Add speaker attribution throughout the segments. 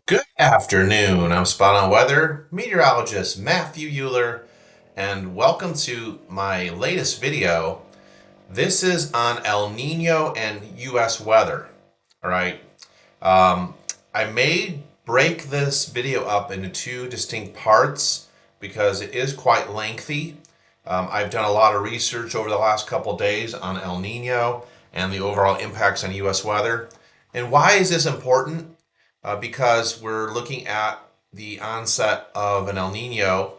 Speaker 1: Good afternoon. I'm Spot On Weather meteorologist Matthew Euler, and welcome to my latest video. This is on El Nino and U.S. weather. All right. Um, I may break this video up into two distinct parts because it is quite lengthy. I've done a lot of research over the last couple of days on El Nino and the overall impacts on U.S. weather. And why is this important? Because we're looking at the onset of an El Nino,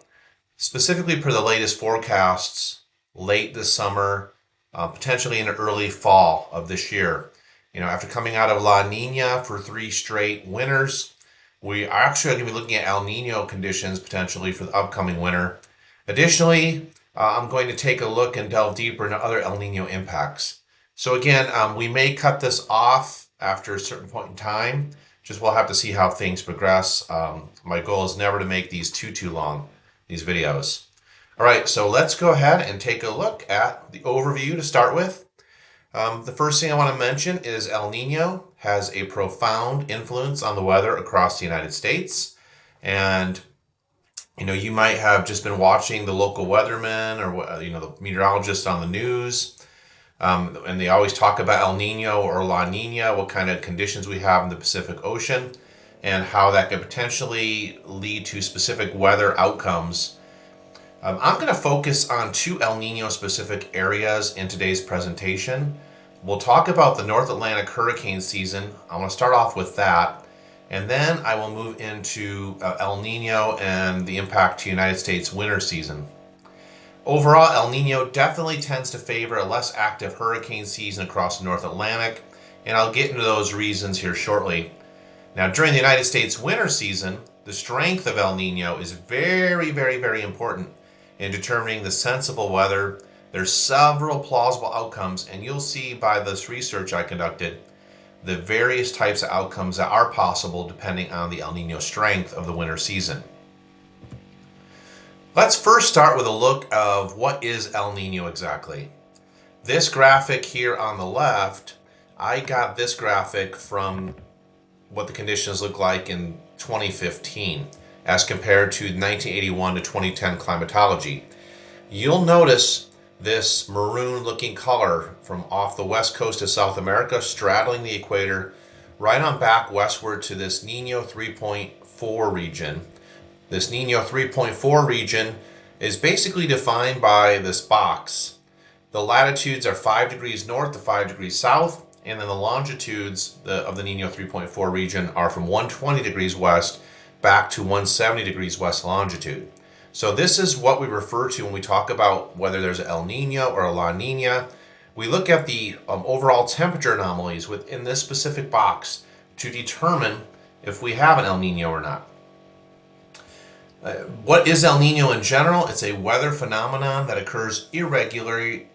Speaker 1: specifically per the latest forecasts, late this summer, potentially in the early fall of this year. After coming out of La Nina for 3 straight winters, we are actually going to be looking at El Nino conditions potentially for the upcoming winter. Additionally, I'm going to take a look and delve deeper into other El Nino impacts. So again, we may cut this off after a certain point in time. Just we'll have to see how things progress. My goal is never to make these too long, these videos. All right, so let's go ahead and take a look at the overview to start with. The first thing I want to mention is El Nino has a profound influence on the weather across the United States. And you might have just been watching the local weathermen or the meteorologists on the news. And they always talk about El Nino or La Nina, what kind of conditions we have in the Pacific Ocean, and how that could potentially lead to specific weather outcomes. I'm going to focus on two El Nino specific areas in today's presentation. We'll talk about the North Atlantic hurricane season. I want to start off with that, and then I will move into El Nino and the impact to United States winter season. Overall, El Nino definitely tends to favor a less active hurricane season across the North Atlantic, and I'll get into those reasons here shortly. Now, during the United States winter season, the strength of El Nino is very important in determining the sensible weather. There's several plausible outcomes, and you'll see by this research I conducted the various types of outcomes that are possible depending on the El Nino strength of the winter season. Let's first start with a look of what is El Nino exactly. This graphic here on the left, I got this graphic from what the conditions look like in 2015 as compared to 1981 to 2010 climatology. You'll notice this maroon looking color from off the west coast of South America straddling the equator right on back westward to this Nino 3.4 region. This Nino 3.4 region is basically defined by this box. The latitudes are 5 degrees north to 5 degrees south, and then the longitudes of the Nino 3.4 region are from 120 degrees west back to 170 degrees west longitude. So this is what we refer to when we talk about whether there's an El Nino or a La Nina. We look at the overall temperature anomalies within this specific box to determine if we have an El Nino or not. What is El Nino in general? It's a weather phenomenon that occurs irregularly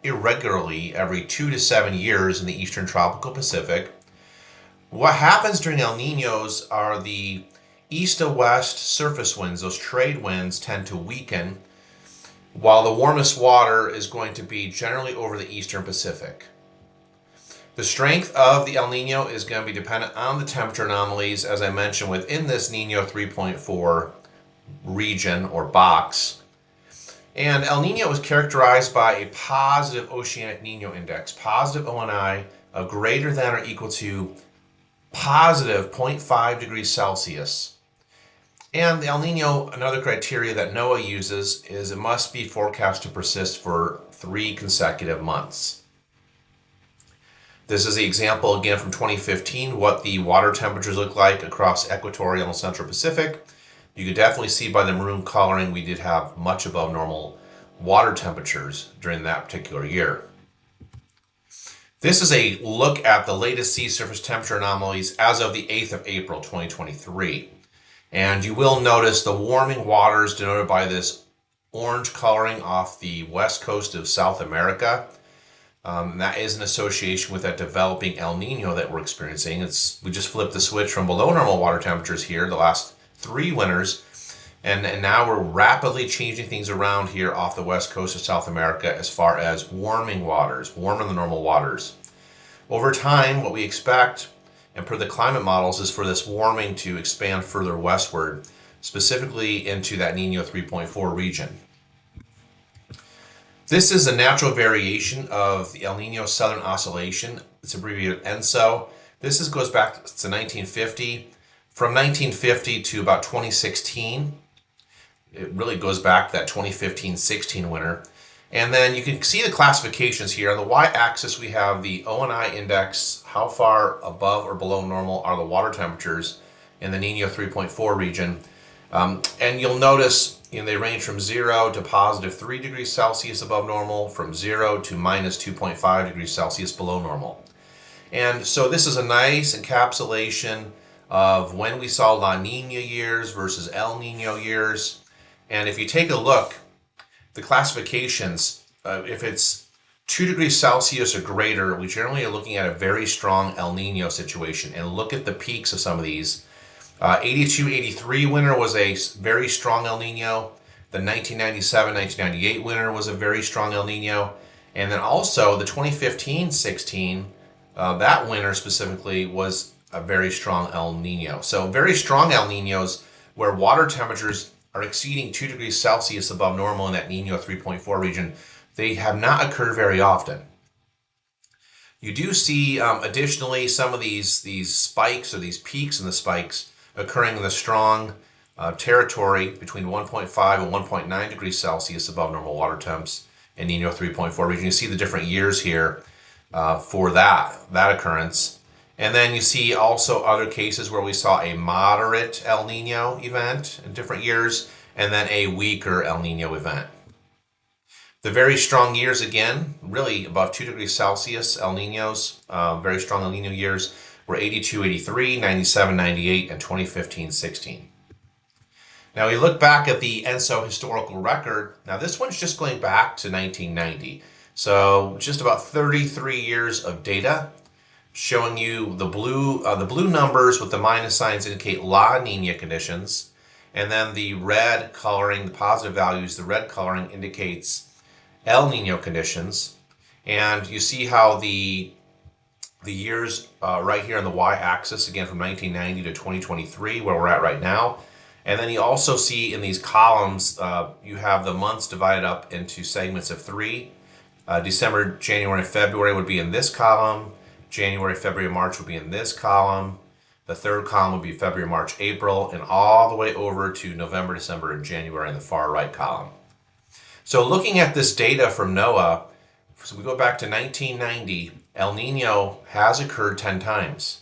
Speaker 1: every 2 to 7 years in the eastern tropical Pacific. What happens during El Ninos are the east to west surface winds, those trade winds, tend to weaken, while the warmest water is going to be generally over the eastern Pacific. The strength of the El Nino is going to be dependent on the temperature anomalies, as I mentioned, within this Nino 3.4 region or box. And El Nino is characterized by a positive oceanic Nino index, positive ONI of greater than or equal to positive 0.5 degrees Celsius. And the El Nino, another criteria that NOAA uses, is it must be forecast to persist for 3 consecutive months. This is the example again from 2015, what the water temperatures look like across equatorial and central Pacific. You can definitely see by the maroon coloring we did have much above normal water temperatures during that particular year. This is a look at the latest sea surface temperature anomalies as of the 8th of April 2023. And you will notice the warming waters denoted by this orange coloring off the west coast of South America. That is an association with that developing El Nino that we're experiencing. We just flipped the switch from below normal water temperatures here the last 3 winters, and now we're rapidly changing things around here off the west coast of South America as far as warming waters, warmer than normal waters. Over time, what we expect and per the climate models is for this warming to expand further westward, specifically into that Nino 3.4 region. This is a natural variation of the El Nino Southern Oscillation. It's abbreviated ENSO. This goes back to 1950. From 1950 to about 2016, it really goes back to that 2015-16 winter. And then you can see the classifications here. On the y-axis, we have the O&I index, how far above or below normal are the water temperatures in the Nino 3.4 region. And you'll notice they range from 0 to positive 3 degrees Celsius above normal, from 0 to minus 2.5 degrees Celsius below normal. And so this is a nice encapsulation of when we saw La Nina years versus El Nino years. And if you take a look, the classifications, if it's 2 degrees Celsius or greater, we generally are looking at a very strong El Nino situation. And look at the peaks of some of these. 82-83 winter was a very strong El Nino. The 1997-1998 winter was a very strong El Nino. And then also the 2015-16, that winter specifically was a very strong El Nino. So very strong El Ninos where water temperatures are exceeding 2 degrees Celsius above normal in that Nino 3.4 region, they have not occurred very often. You do see additionally some of these spikes or these peaks in the spikes occurring in the strong territory between 1.5 and 1.9 degrees Celsius above normal water temps in Nino 3.4 region. You see the different years here for that occurrence. And then you see also other cases where we saw a moderate El Nino event in different years and then a weaker El Nino event. The very strong years, again, really above 2 degrees Celsius El Ninos, very strong El Nino years were 82-83, 97-98, and 2015-16. Now we look back at the ENSO historical record. Now this one's just going back to 1990. So just about 33 years of data showing you the blue numbers with the minus signs indicate La Nina conditions. And then the red coloring, the positive values, the red coloring indicates El Nino conditions. And you see how the years right here on the y-axis, again from 1990 to 2023, where we're at right now. And then you also see in these columns, you have the months divided up into segments of 3. December, January, and February would be in this column. January, February, March would be in this column. The third column would be February, March, April, and all the way over to November, December, and January in the far right column. So looking at this data from NOAA, so we go back to 1990, El Nino has occurred 10 times.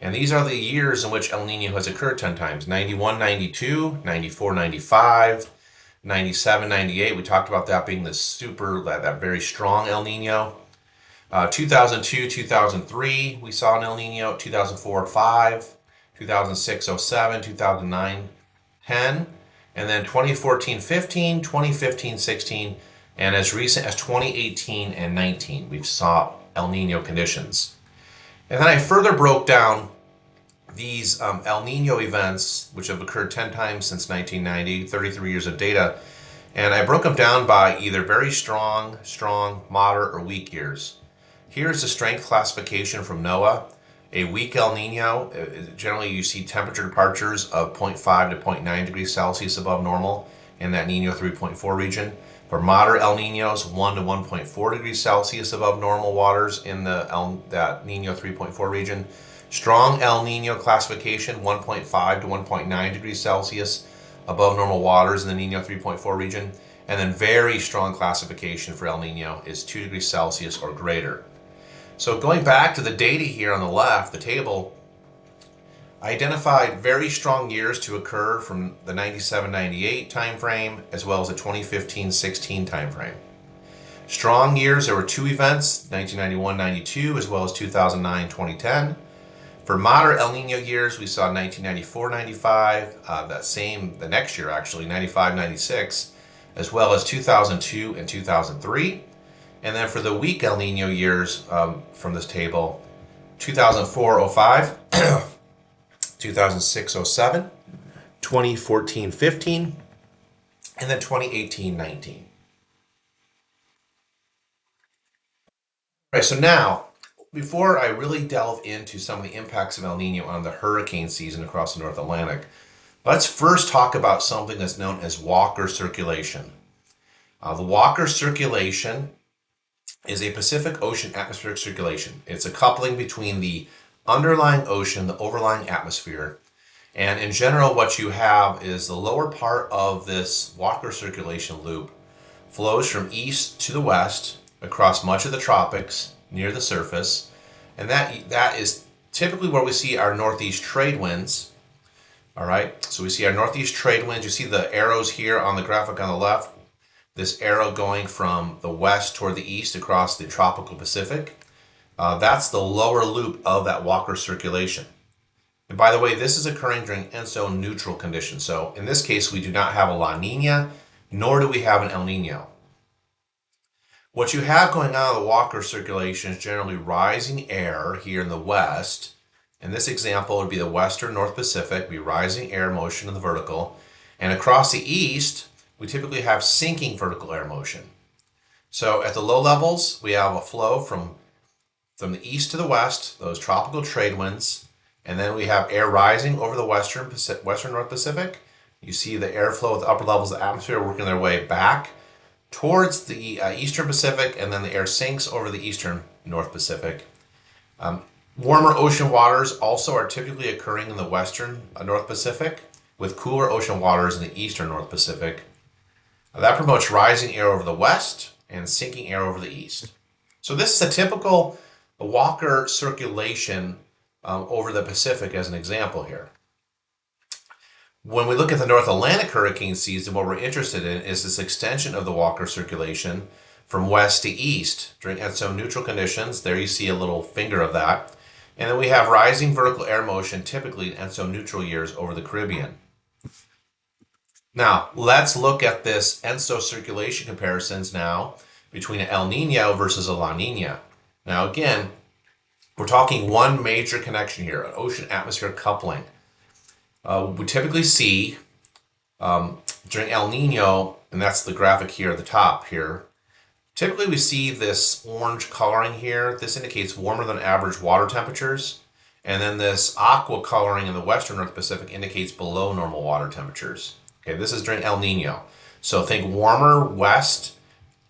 Speaker 1: And these are the years in which El Nino has occurred 10 times. 91, 92, 94, 95, 97, 98. We talked about that being that very strong El Nino. 2002, 2003, we saw an El Nino. 2004, 5, 2006, 07, 2009, 10, and then 2014, 15, 2015, 16, and as recent as 2018 and 19, we've saw El Nino conditions. And then I further broke down these El Nino events, which have occurred 10 times since 1990, 33 years of data, and I broke them down by either very strong, moderate, or weak years. Here's the strength classification from NOAA. A weak El Nino, generally you see temperature departures of 0.5 to 0.9 degrees Celsius above normal in that Nino 3.4 region. For moderate El Ninos, 1 to 1.4 degrees Celsius above normal waters in that Nino 3.4 region. Strong El Nino classification, 1.5 to 1.9 degrees Celsius above normal waters in the Nino 3.4 region. And then very strong classification for El Nino is 2 degrees Celsius or greater. So going back to the data here on the left, the table, I identified very strong years to occur from the 97-98 time frame as well as the 2015-16 time frame. Strong years, there were 2 events, 1991-92 as well as 2009-2010. For moderate El Nino years, we saw 1994-95, the next year actually, 95-96, as well as 2002 and 2003. And then for the weak El Nino years from this table, 2004-05, 2006-07, 2014-15, and then 2018-19. All right, so now Before I really delve into some of the impacts of El Nino on the hurricane season across the North Atlantic, let's first talk about something that's known as Walker circulation. The Walker circulation is a Pacific Ocean atmospheric circulation. It's a coupling between the underlying ocean, the overlying atmosphere, and in general, what you have is the lower part of this Walker circulation loop flows from east to the west across much of the tropics near the surface, and that is typically where we see our northeast trade winds. All right, so we see our northeast trade winds. You see the arrows here on the graphic on the left. This arrow going from the west toward the east across the tropical Pacific. That's the lower loop of that Walker circulation. And by the way, this is occurring during ENSO neutral conditions. So in this case, we do not have a La Nina, nor do we have an El Nino. What you have going on in the Walker circulation is generally rising air here in the west. In this example, it would be the western North Pacific, be rising air motion in the vertical. And across the east, we typically have sinking vertical air motion. So at the low levels, we have a flow from the east to the west, those tropical trade winds. And then we have air rising over the western North Pacific. You see the airflow at the upper levels of the atmosphere working their way back towards the eastern Pacific, and then the air sinks over the eastern North Pacific. Warmer ocean waters also are typically occurring in the western North Pacific, with cooler ocean waters in the eastern North Pacific. That promotes rising air over the west and sinking air over the east. So this is a typical Walker circulation over the Pacific as an example here. When we look at the North Atlantic hurricane season, what we're interested in is this extension of the Walker circulation from west to east during ENSO neutral conditions. There you see a little finger of that. And then we have rising vertical air motion, typically in ENSO neutral years over the Caribbean. Now, let's look at this ENSO circulation comparisons now between an El Nino versus a La Nina. Now, again, we're talking one major connection here, an ocean-atmosphere coupling. We typically see during El Nino, and that's the graphic here at the top here, typically we see this orange coloring here. This indicates warmer than average water temperatures. And then this aqua coloring in the western North Pacific indicates below normal water temperatures. Okay, this is during El Nino. So think warmer west,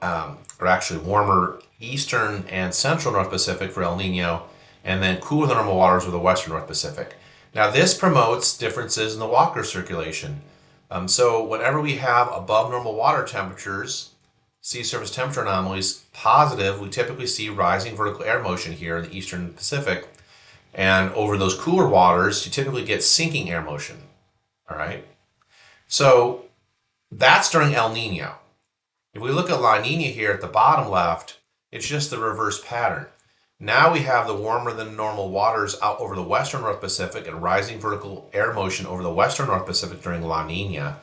Speaker 1: or actually warmer eastern and central North Pacific for El Nino, and then cooler than normal waters for the western North Pacific. Now this promotes differences in the Walker circulation. So whenever we have above normal water temperatures, sea surface temperature anomalies positive, we typically see rising vertical air motion here in the eastern Pacific. And over those cooler waters, you typically get sinking air motion. All right. So that's during El Nino. If we look at La Nina here at the bottom left, it's just the reverse pattern. Now we have the warmer than normal waters out over the western North Pacific and rising vertical air motion over the western North Pacific during La Nina.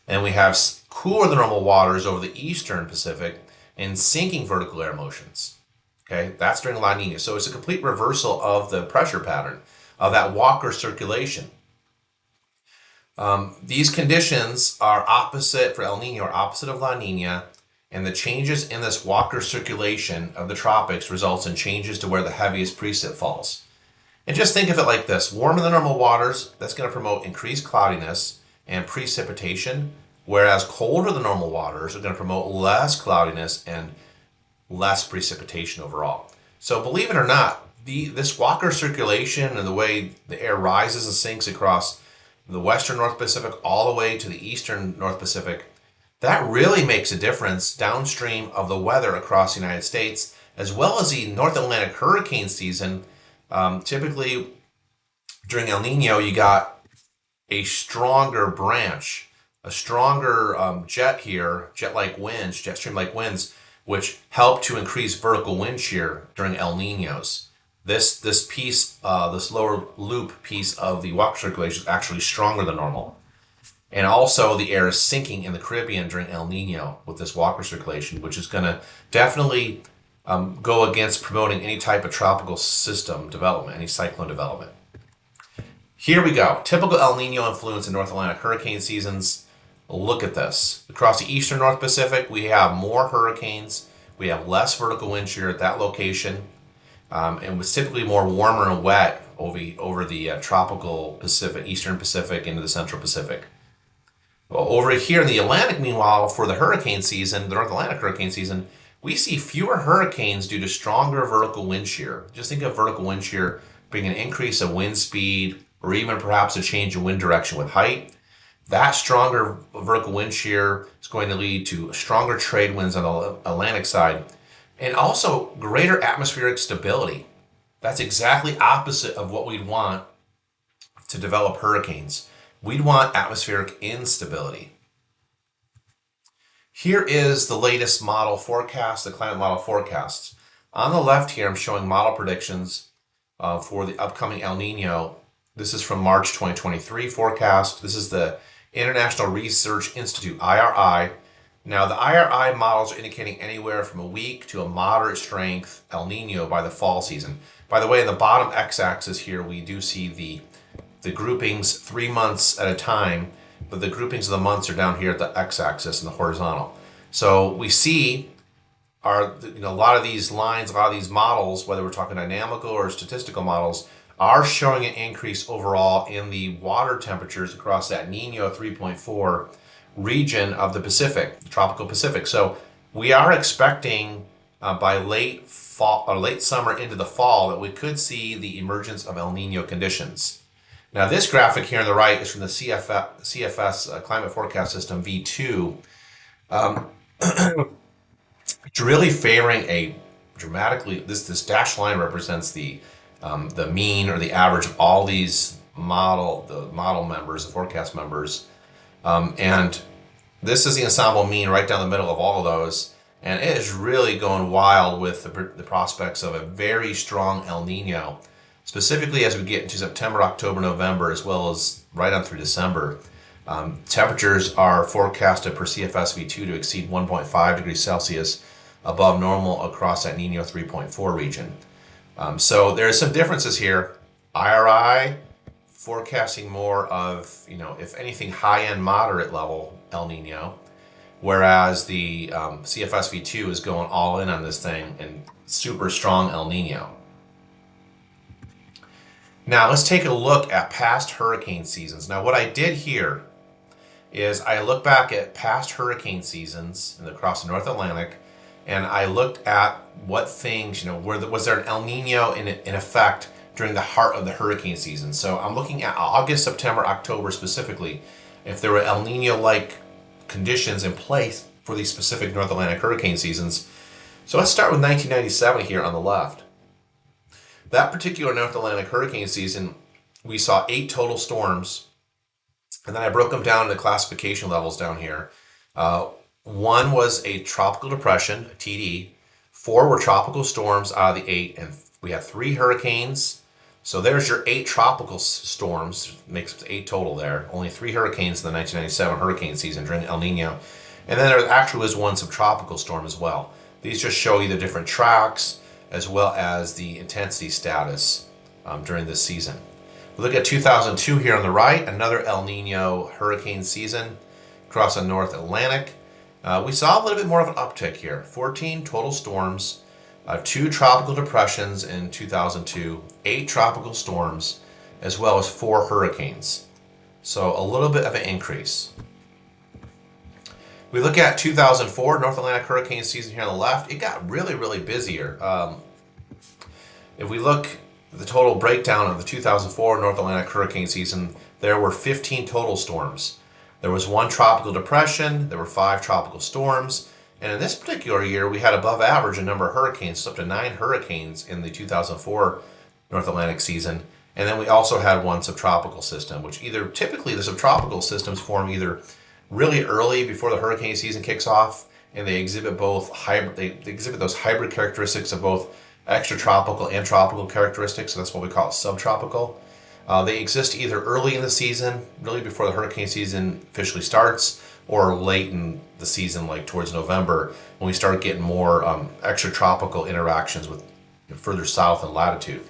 Speaker 1: And we have cooler than normal waters over the eastern Pacific and sinking vertical air motions. Okay, that's during La Nina. So it's a complete reversal of the pressure pattern of that Walker circulation. These conditions are opposite for El Nino, are opposite of La Nina. And the changes in this Walker circulation of the tropics results in changes to where the heaviest precip falls. And just think of it like this. Warmer than normal waters, that's going to promote increased cloudiness and precipitation, whereas colder than normal waters are going to promote less cloudiness and less precipitation overall. So believe it or not, this Walker circulation and the way the air rises and sinks across the western North Pacific all the way to the eastern North Pacific, that really makes a difference downstream of the weather across the United States, as well as the North Atlantic hurricane season. Typically, during El Nino, you got a stronger branch, a stronger jet here, jet-like winds, jet stream-like winds, which help to increase vertical wind shear during El Ninos. This piece, this lower loop piece of the Walker circulation is actually stronger than normal. And also the air is sinking in the Caribbean during El Nino with this Walker circulation, which is going to definitely go against promoting any type of tropical system development, any cyclone development. Here we go. Typical El Nino influence in North Atlantic hurricane seasons. Look at this. Across the eastern North Pacific, we have more hurricanes. We have less vertical wind shear at that location. and was typically more warmer and wet over the tropical Pacific, Eastern Pacific into the Central Pacific. Well, over here in the Atlantic, meanwhile, for the hurricane season, the North Atlantic hurricane season, we see fewer hurricanes due to stronger vertical wind shear. Just think of vertical wind shear being an increase of wind speed or even perhaps a change in wind direction with height. That stronger vertical wind shear is going to lead to stronger trade winds on the Atlantic side and also greater atmospheric stability. That's exactly opposite of what we'd want to develop hurricanes. We'd want atmospheric instability. Here is the latest model forecast, the climate model forecasts. On the left here, I'm showing model predictions for the upcoming El Nino. This is from March 2023 forecast. This is the International Research Institute, IRI. Now, the IRI models are indicating anywhere from a weak to a moderate strength El Nino by the fall season. By the way, in the bottom x-axis here, we do see the groupings 3 months at a time, but the groupings of the months are down here at the x-axis and the horizontal. So we see a lot of these lines, a lot of these models, whether we're talking dynamical or statistical models, are showing an increase overall in the water temperatures across that Nino 3.4 region of the Pacific, the tropical Pacific. So we are expecting by late fall or late summer into the fall that we could see the emergence of El Nino conditions. Now, this graphic here on the right is from the CFS Climate Forecast System V2. It's really favoring a dramatically. This dashed line represents the mean or the average of all these model members, the forecast members, and this is the ensemble mean right down the middle of all of those. And it is really going wild with the prospects of a very strong El Nino, specifically as we get into September, October, November, as well as right on through December. Temperatures are forecasted per CFS V2 to exceed 1.5 degrees Celsius above normal across that Nino 3.4 region. So there are some differences here. IRI forecasting more of, if anything, high-end moderate level El Nino, whereas the CFS V2 is going all in on this thing and super strong El Nino. Now let's take a look at past hurricane seasons. Now what I did here is I looked back at past hurricane seasons across the North Atlantic, and I looked at what things, was there an El Nino in effect during the heart of the hurricane season. So I'm looking at August, September, October specifically, if there were El Nino-like conditions in place for these specific North Atlantic hurricane seasons. So let's start with 1997 here on the left. That particular North Atlantic hurricane season, we saw 8 total storms, and then I broke them down into classification levels down here. 1 was a tropical depression, a TD. 4 were tropical storms out of the 8, and we had 3 hurricanes. So there's your 8 tropical storms, makes 8 total there. Only 3 hurricanes in the 1997 hurricane season during El Nino. And then there actually was 1 subtropical storm as well. These just show you the different tracks as well as the intensity status during this season. We look at 2002 here on the right, another El Nino hurricane season across the North Atlantic. We saw a little bit more of an uptick here. 14 total storms, 2 tropical depressions in 2002, 8 tropical storms, as well as 4 hurricanes. So a little bit of an increase. We look at 2004 North Atlantic hurricane season here on the left. It got really, really busier. If we look at the total breakdown of the 2004 North Atlantic hurricane season, there were 15 total storms. There was 1 tropical depression, there were 5 tropical storms, and in this particular year we had above average a number of hurricanes, up to 9 hurricanes in the 2004 North Atlantic season. And then we also had 1 subtropical system, which typically the subtropical systems form either really early before the hurricane season kicks off, and they exhibit those hybrid characteristics of both extratropical and tropical characteristics, so that's what we call subtropical. They exist either early in the season, really before the hurricane season officially starts, or late in the season, like towards November, when we start getting more extratropical interactions with further south in latitude.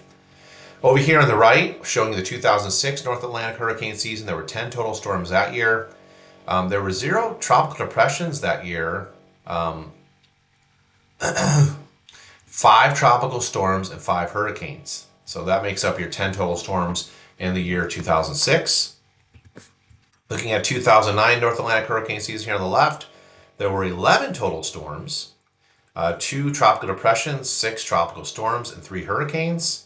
Speaker 1: Over here on the right, showing the 2006 North Atlantic hurricane season, there were 10 total storms that year. There were 0 tropical depressions that year. 5 5 tropical storms, and 5 hurricanes. So that makes up your 10 total storms in the year 2006. Looking at 2009 North Atlantic hurricane season here on the left, there were 11 total storms, 2 tropical depressions, 6 tropical storms, and 3 hurricanes.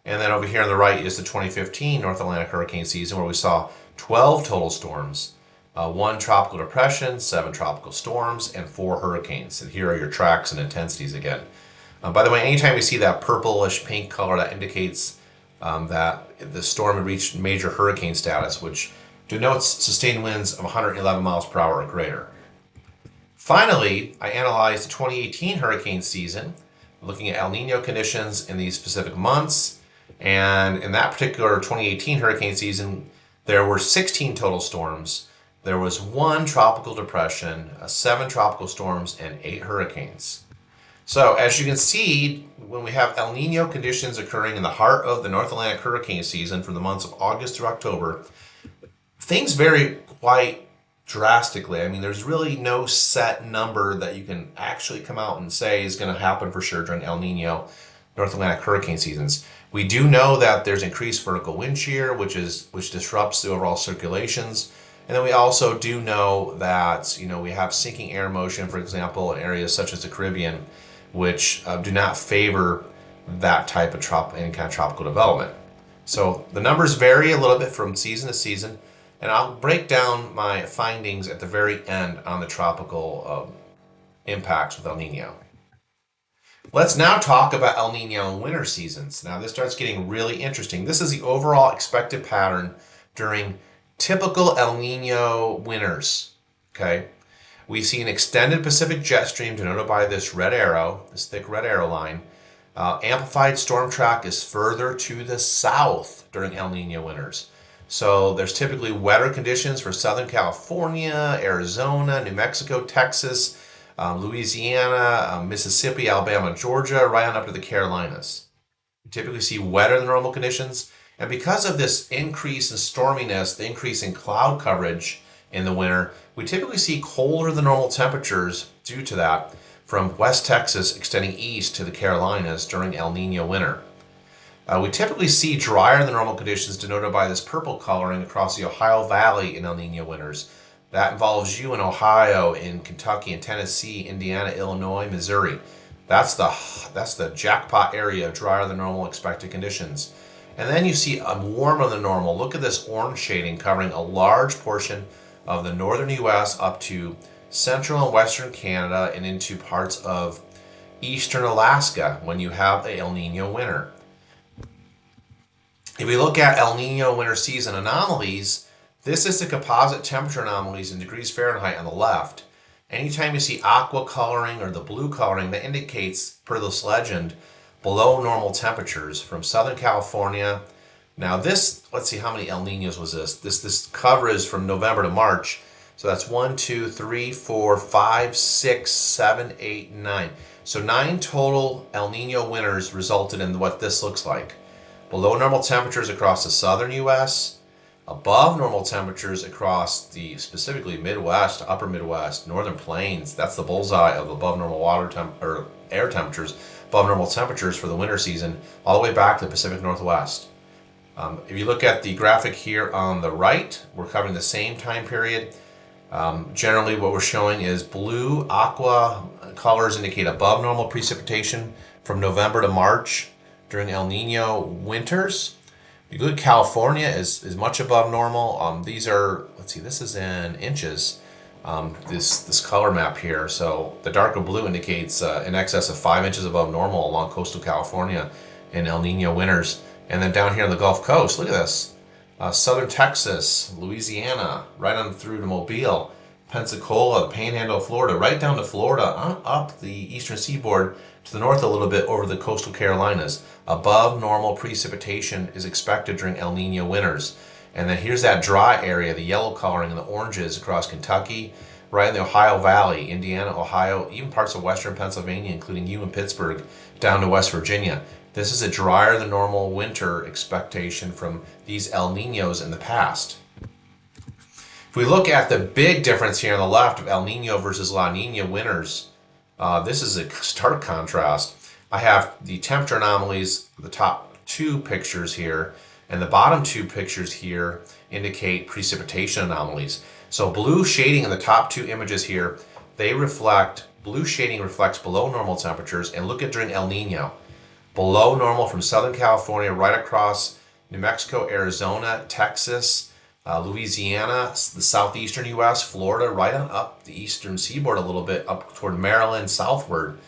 Speaker 1: And then over here on the right is the 2015 North Atlantic hurricane season, where we saw 12 total storms, 1 tropical depression, 7 tropical storms, and 4 hurricanes. And here are your tracks and intensities again. By the way, anytime we see that purplish pink color, that indicates that the storm had reached major hurricane status, which denotes sustained winds of 111 miles per hour or greater. Finally, I analyzed the 2018 hurricane season, looking at El Nino conditions in these specific months. And in that particular 2018 hurricane season, there were 16 total storms. There was 1 tropical depression, 7 tropical storms, and 8 hurricanes. So as you can see, when we have El Nino conditions occurring in the heart of the North Atlantic hurricane season from the months of August through October, things vary quite drastically. I mean, there's really no set number that you can actually come out and say is going to happen for sure during El Nino North Atlantic hurricane seasons. We do know that there's increased vertical wind shear, which disrupts the overall circulations. And then we also do know that, we have sinking air motion, for example, in areas such as the Caribbean, which do not favor that type of any kind of tropical development. So the numbers vary a little bit from season to season, and I'll break down my findings at the very end on the tropical impacts with El Nino. Let's now talk about El Nino in winter seasons. Now this starts getting really interesting. This is the overall expected pattern during typical El Nino winters. Okay, we see an extended Pacific jet stream denoted by this red arrow, this thick red arrow line. Amplified storm track is further to the south during El Nino winters. So there's typically wetter conditions for Southern California, Arizona, New Mexico, Texas, Louisiana, Mississippi, Alabama, Georgia, right on up to the Carolinas. You typically see wetter than normal conditions. And because of this increase in storminess, the increase in cloud coverage in the winter, we typically see colder than normal temperatures due to that from West Texas extending east to the Carolinas during El Nino winter. We typically see drier than normal conditions denoted by this purple coloring across the Ohio Valley in El Nino winters. That involves you in Ohio, in Kentucky, in Tennessee, Indiana, Illinois, Missouri. That's the jackpot area of drier than normal expected conditions. And then you see warmer than normal. Look at this orange shading covering a large portion of the northern U.S. up to central and western Canada and into parts of eastern Alaska when you have a El Nino winter. If we look at El Nino winter season anomalies, this is the composite temperature anomalies in degrees Fahrenheit on the left. Anytime you see aqua coloring or the blue coloring, that indicates, per this legend, below normal temperatures from Southern California. Now this, let's see, how many El Ninos was this? This cover is from November to March. So that's 1, 2, 3, 4, 5, 6, 7, 8, 9. So 9 total El Nino winters resulted in what this looks like. Below normal temperatures across the southern U.S., above normal temperatures across the specifically Midwest, upper Midwest, northern plains. That's the bullseye of above normal air temperatures, above normal temperatures for the winter season, all the way back to the Pacific Northwest. If you look at the graphic here on the right, we're covering the same time period. Generally what we're showing is blue aqua colors indicate above normal precipitation from November to March during El Nino winters. You look at California is much above normal. These are, let's see, this is in inches, this color map here. So the darker blue indicates in excess of 5 inches above normal along coastal California in El Nino winters. And then down here on the Gulf Coast, look at this. Southern Texas, Louisiana, right on through to Mobile, Pensacola, the Panhandle of Florida, right down to Florida, up the eastern seaboard to the north a little bit over the coastal Carolinas. Above normal precipitation is expected during El Nino winters. And then here's that dry area, the yellow coloring and the oranges across Kentucky, right in the Ohio Valley, Indiana, Ohio, even parts of western Pennsylvania, including you in Pittsburgh, down to West Virginia. This is a drier than normal winter expectation from these El Ninos in the past. If we look at the big difference here on the left of El Nino versus La Nina winters, this is a stark contrast. I have the temperature anomalies, the top two pictures here, and the bottom two pictures here indicate precipitation anomalies. So blue shading in the top two images here, blue shading reflects below normal temperatures, and look at during El Nino. Below normal from Southern California right across New Mexico, Arizona, Texas, Louisiana, the southeastern U.S., Florida, right on up the eastern seaboard a little bit, up toward Maryland, southward.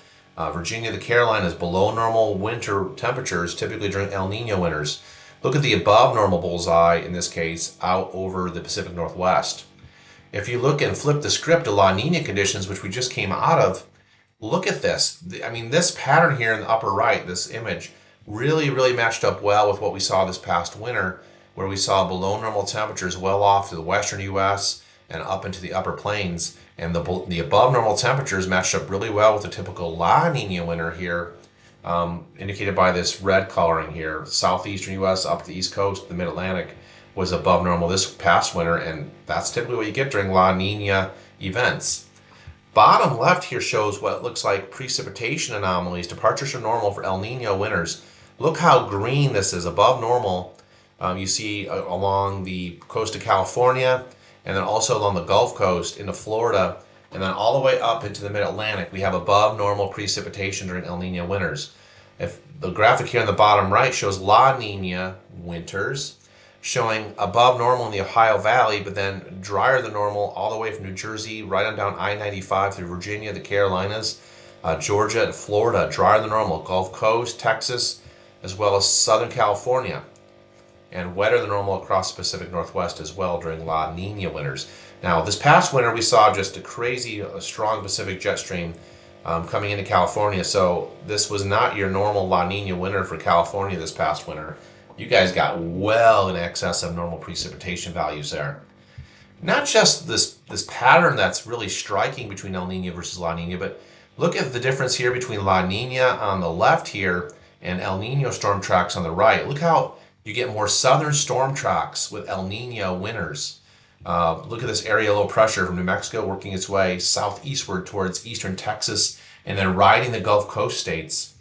Speaker 1: Virginia, the Carolinas, below normal winter temperatures, typically during El Nino winters. Look at the above normal bullseye, in this case, out over the Pacific Northwest. If you look and flip the script to La Nina conditions, which we just came out of, look at this. I mean, this pattern here in the upper right, this image, really matched up well with what we saw this past winter, where we saw below normal temperatures well off to the western U.S. and up into the upper plains. And the above normal temperatures matched up really well with the typical La Nina winter here, indicated by this red coloring here. Southeastern U.S. up the East Coast, the Mid-Atlantic was above normal this past winter, and that's typically what you get during La Nina events. Bottom left here shows what looks like precipitation anomalies, departures from normal for El Nino winters. Look how green this is, above normal. You see along the coast of California, and then also along the Gulf Coast into Florida, and then all the way up into the Mid-Atlantic, we have above normal precipitation during El Nino winters. If the graphic here on the bottom right shows La Nina winters, showing above normal in the Ohio Valley, but then drier than normal all the way from New Jersey, right on down I-95 through Virginia, the Carolinas, Georgia, and Florida, drier than normal, Gulf Coast, Texas, as well as Southern California, and wetter than normal across the Pacific Northwest as well during La Nina winters. Now, this past winter, we saw just a crazy, strong Pacific jet stream coming into California, so this was not your normal La Nina winter for California this past winter. You guys got well in excess of normal precipitation values there. Not just this pattern that's really striking between El Nino versus La Nina, but look at the difference here between La Nina on the left here and El Nino storm tracks on the right. Look how you get more southern storm tracks with El Nino winters. Look at this area low pressure from New Mexico working its way southeastward towards eastern Texas and then riding the Gulf Coast states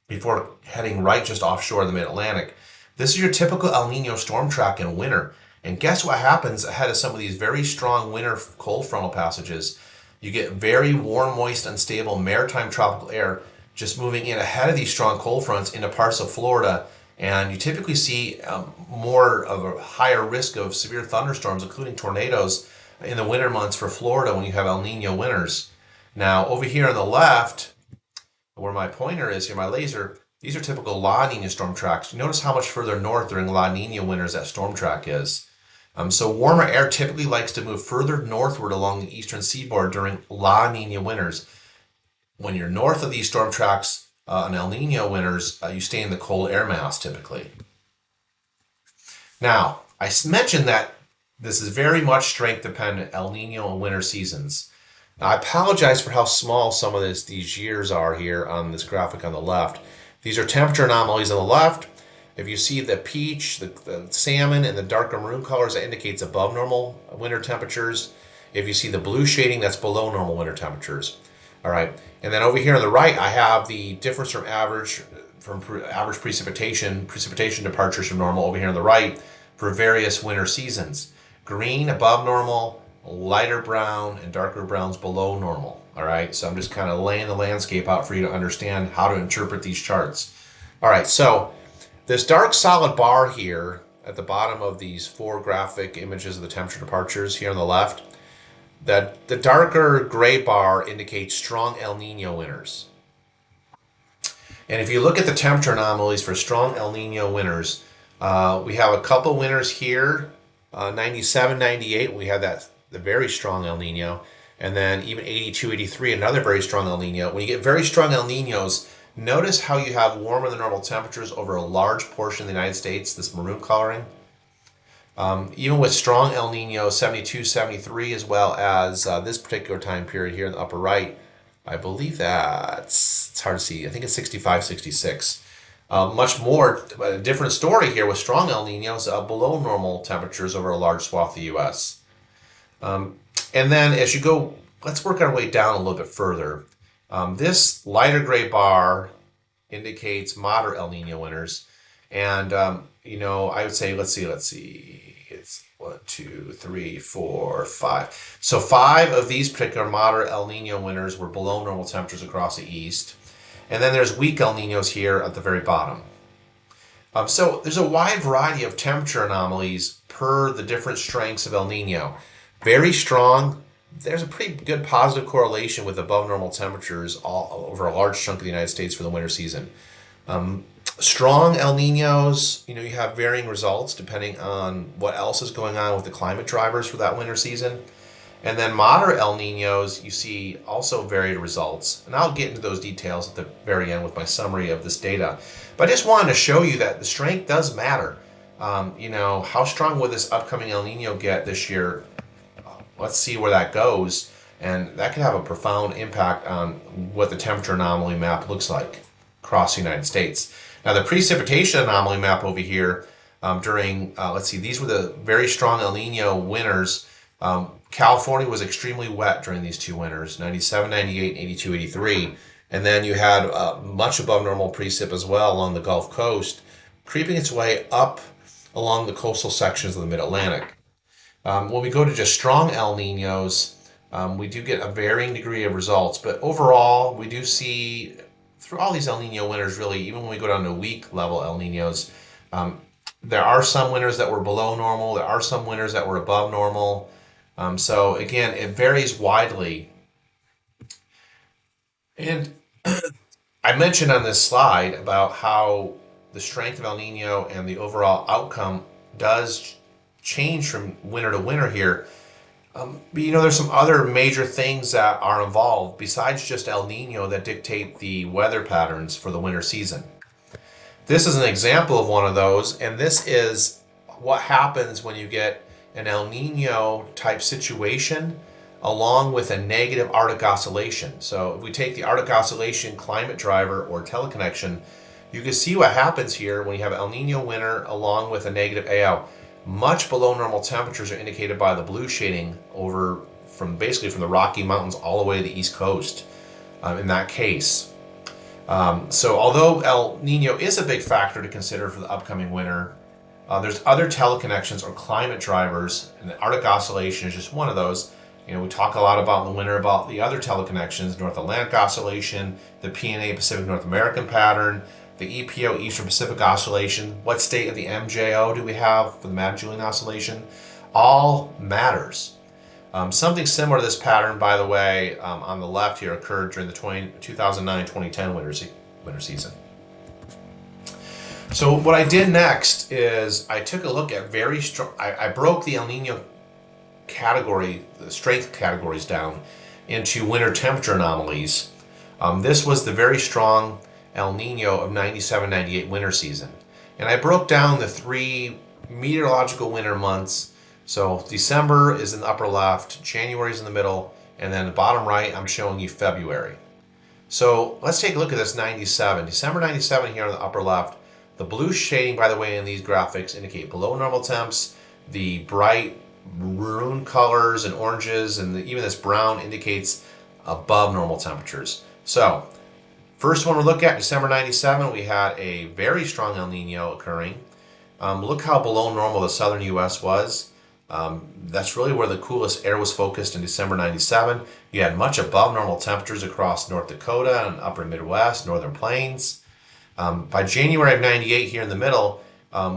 Speaker 1: before heading right just offshore of the Mid-Atlantic. This is your typical El Nino storm track in winter. And guess what happens ahead of some of these very strong winter cold frontal passages? You get very warm, moist, unstable maritime tropical air just moving in ahead of these strong cold fronts into parts of Florida. And you typically see more of a higher risk of severe thunderstorms, including tornadoes, in the winter months for Florida when you have El Nino winters. Now, over here on the left, where my pointer is here, my laser, these are typical La Nina storm tracks. You notice how much further north during La Nina winters that storm track is. So warmer air typically likes to move further northward along the eastern seaboard during La Nina winters. When you're north of these storm tracks on El Nino winters, you stay in the cold air mass typically. Now, I mentioned that this is very much strength dependent, El Nino and winter seasons. Now, I apologize for how small some of these years are here on this graphic on the left. These are temperature anomalies on the left. If you see the peach, the salmon, and the darker maroon colors, that indicates above normal winter temperatures. If you see the blue shading, that's below normal winter temperatures. All right, and then over here on the right, I have the difference from average precipitation departures from normal over here on the right for various winter seasons. Green above normal, lighter brown, and darker browns below normal. All right, so I'm just kind of laying the landscape out for you to understand how to interpret these charts. All right, so this dark solid bar here at the bottom of these four graphic images of the temperature departures here on the left, that the darker gray bar indicates strong El Nino winters. And if you look at the temperature anomalies for strong El Nino winters, we have a couple winters here, 97, 98, we had the very strong El Nino. And then even 82, 83, another very strong El Nino. When you get very strong El Ninos, notice how you have warmer than normal temperatures over a large portion of the United States, this maroon coloring. Even with strong El Nino, 72, 73, as well as this particular time period here in the upper right, I believe it's hard to see, I think it's 65, 66. Much more, a different story here with strong El Ninos, below normal temperatures over a large swath of the U.S. And then as you go, let's work our way down a little bit further. This lighter gray bar indicates moderate El Nino winters. And, I would say, let's see. It's 1, 2, 3, 4, 5. So 5 of these particular moderate El Nino winters were below normal temperatures across the east. And then there's weak El Ninos here at the very bottom. So there's a wide variety of temperature anomalies per the different strengths of El Nino. Very strong. There's a pretty good positive correlation with above normal temperatures all over a large chunk of the United States for the winter season. Strong El Ninos, you have varying results depending on what else is going on with the climate drivers for that winter season. And then moderate El Ninos, you see also varied results. And I'll get into those details at the very end with my summary of this data. But I just wanted to show you that the strength does matter. How strong will this upcoming El Nino get this year? Let's see where that goes. And that could have a profound impact on what the temperature anomaly map looks like across the United States. Now, the precipitation anomaly map over here during, these were the very strong El Nino winters. California was extremely wet during these 2 winters, 97, 98, 82, 83. And then you had much above normal precip as well along the Gulf Coast, creeping its way up along the coastal sections of the Mid-Atlantic. When we go to just strong El Ninos, we do get a varying degree of results. But overall, we do see through all these El Nino winters, really, even when we go down to weak level El Ninos, there are some winters that were below normal. There are some winters that were above normal. So again, it varies widely. And I mentioned on this slide about how the strength of El Nino and the overall outcome does change from winter to winter here. But there's some other major things that are involved besides just El Nino that dictate the weather patterns for the winter season. This is an example of one of those, and this is what happens when you get an El Nino type situation along with a negative Arctic oscillation. So if we take the Arctic oscillation climate driver or teleconnection, you can see what happens here when you have El Nino winter along with a negative AO. Much below normal temperatures are indicated by the blue shading over from the Rocky Mountains all the way to the East Coast in that case. So although El Nino is a big factor to consider for the upcoming winter, there's other teleconnections or climate drivers, and the Arctic oscillation is just one of those. We talk a lot about in the winter about the other teleconnections, North Atlantic oscillation, the PNA Pacific North American pattern, the EPO Eastern Pacific oscillation. What state of the MJO do we have for the Mad-Julian oscillation? All matters. Something similar to this pattern, by the way, on the left here occurred during the 2009-2010 winter season. So what I did next is I took a look at very strong, I broke the El Nino category, the strength categories down into winter temperature anomalies. This was the very strong El Nino of 97-98 winter season. And I broke down the 3 meteorological winter months. So December is in the upper left, January is in the middle, and then the bottom right, I'm showing you February. So let's take a look at this 97. December 97 here on the upper left. The blue shading, by the way, in these graphics indicate below normal temps. The bright maroon colors and oranges and even this brown indicates above normal temperatures. So first one we look at, December 97, we had a very strong El Nino occurring. Look how below normal the southern U.S. was. That's really where the coolest air was focused in December 97. You had much above normal temperatures across North Dakota and upper Midwest, northern plains. By January of 98 here in the middle,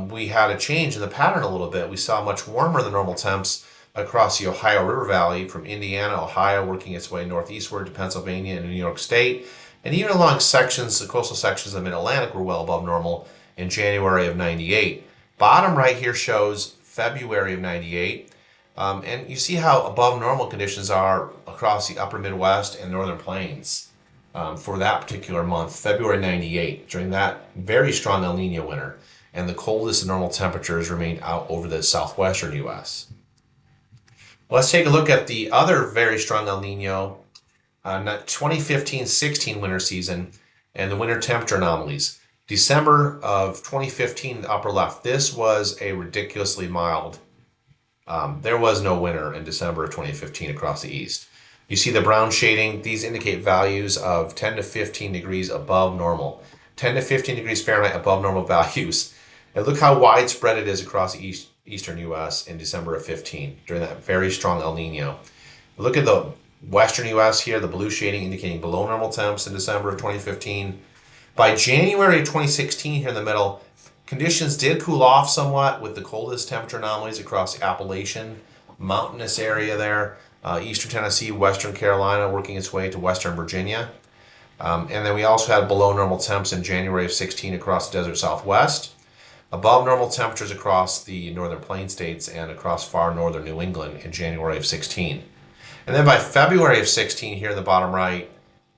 Speaker 1: we had a change in the pattern a little bit. We saw much warmer than normal temps across the Ohio River Valley from Indiana, Ohio, working its way northeastward to Pennsylvania and New York State. And even along the coastal sections of the Mid-Atlantic were well above normal in January of 98. Bottom right here shows February of 98. And you see how above normal conditions are across the upper Midwest and northern plains for that particular month, February 98, during that very strong El Nino winter. And the coldest normal temperatures remained out over the southwestern U.S. Let's take a look at the other very strong El Nino, 2015-16 winter season, and the winter temperature anomalies. December of 2015 in the upper left, this was a ridiculously mild. There was no winter in December of 2015 across the east. You see the brown shading, these indicate values of 10 to 15 degrees above normal. 10 to 15 degrees Fahrenheit above normal values. And look how widespread it is across the eastern U.S. in December of 15 during that very strong El Nino. Look at the western U.S. here, the blue shading indicating below normal temps in December of 2015. By January of 2016 here in the middle, conditions did cool off somewhat with the coldest temperature anomalies across the Appalachian mountainous area there, eastern Tennessee, western Carolina, working its way to western Virginia. And then we also had below normal temps in January of 16 across the desert Southwest, above normal temperatures across the northern plain states and across far northern New England in January of 16. And then by February of 16 here in the bottom right,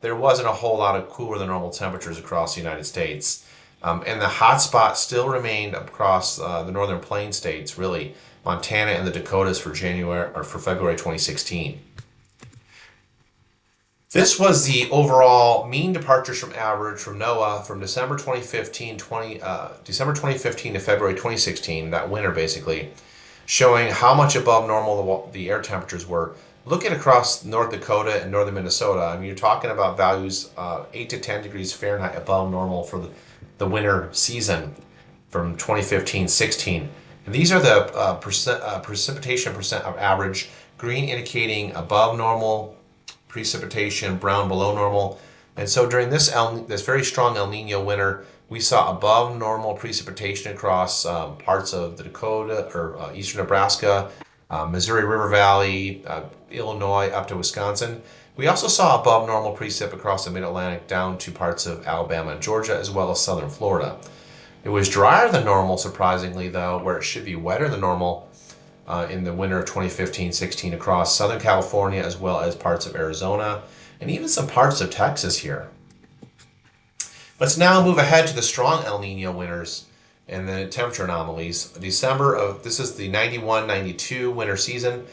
Speaker 1: there wasn't a whole lot of cooler than normal temperatures across the United States. And the hot spot still remained across the northern plain states, really, Montana and the Dakotas for February 2016. This was the overall mean departures from average from NOAA from December 2015 to February 2016, that winter basically, showing how much above normal the air temperatures were. Look at across North Dakota and northern Minnesota. I mean, you're talking about values 8 to 10 degrees Fahrenheit above normal for the winter season from 2015-16. And these are the precipitation percent of average, green indicating above normal precipitation, brown below normal. And so during this very strong El Nino winter, we saw above normal precipitation across parts of the Dakota or eastern Nebraska, Missouri River Valley, Illinois up to Wisconsin. We also saw above normal precip across the Mid-Atlantic down to parts of Alabama and Georgia, as well as southern Florida. It was drier than normal, surprisingly, though, where it should be wetter than normal in the winter of 2015-16 across Southern California, as well as parts of Arizona, and even some parts of Texas here. Let's now move ahead to the strong El Nino winters and the temperature anomalies. This is the 91-92 winter season.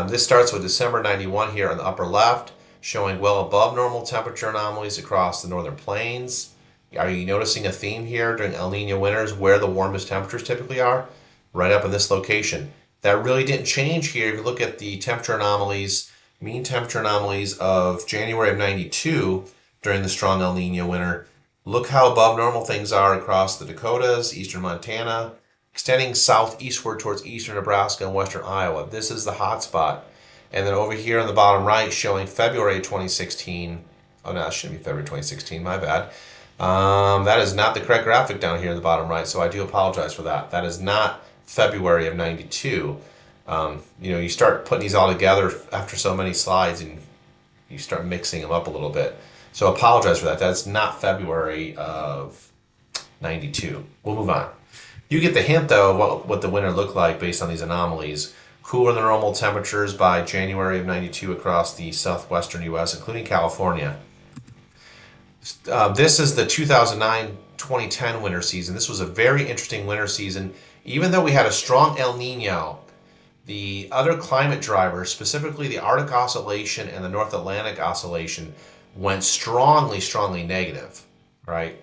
Speaker 1: This starts with December 91 here on the upper left, showing well above normal temperature anomalies across the northern plains. Are you noticing a theme here during El Nino winters where the warmest temperatures typically are? Right up in this location. That really didn't change here. If you look at the temperature anomalies, mean temperature anomalies of January of 92 during the strong El Nino winter, look how above normal things are across the Dakotas, eastern Montana, extending southeastward towards eastern Nebraska and western Iowa. This is the hot spot. And then over here on the bottom right, showing February 2016. Oh, no, it shouldn't be February 2016, my bad. That is not the correct graphic down here in the bottom right, so I do apologize for that. That is not February of 92. You start putting these all together after so many slides and you start mixing them up a little bit. So apologize for that. That's not February of 92. We'll move on. You get the hint, though, of what the winter looked like based on these anomalies. Cooler than normal temperatures by January of 92 across the southwestern U.S., including California. This is the 2009-2010 winter season. This was a very interesting winter season. Even though we had a strong El Nino, the other climate drivers, specifically the Arctic Oscillation and the North Atlantic Oscillation, went strongly negative, right?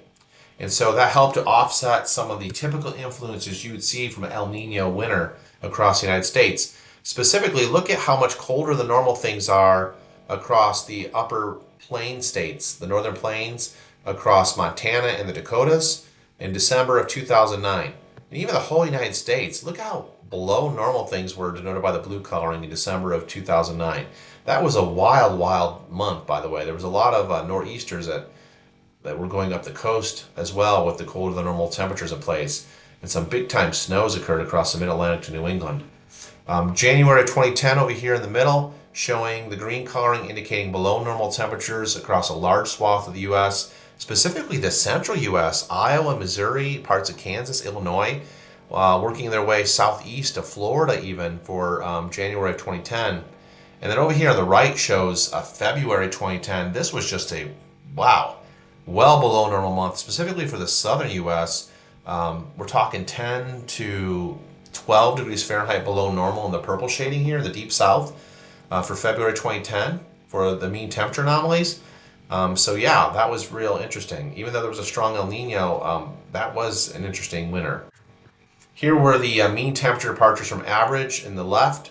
Speaker 1: And so that helped to offset some of the typical influences you would see from an El Nino winter across the United States. Specifically, look at how much colder than normal things are across the upper plain states, the northern plains, across Montana and the Dakotas in December of 2009. And even the whole United States, look how below normal things were denoted by the blue coloring in December of 2009. That was a wild month, by the way. There was a lot of nor'easters that were going up the coast as well with the colder than normal temperatures in place. And some big time snows occurred across the mid-Atlantic to New England. January of 2010 over here in the middle, showing the green coloring indicating below normal temperatures across a large swath of the U.S., specifically the central U.S., Iowa, Missouri, parts of Kansas, Illinois, working their way southeast to Florida even for January of 2010. And then over here on the right shows February 2010. This was just a, wow, well below normal month, specifically for the southern U.S. We're talking 10 to 12 degrees Fahrenheit below normal in the purple shading here, the deep south, for February 2010 for the mean temperature anomalies. So yeah, that was real interesting. Even though there was a strong El Nino, that was an interesting winter. Here were the mean temperature departures from average in the left.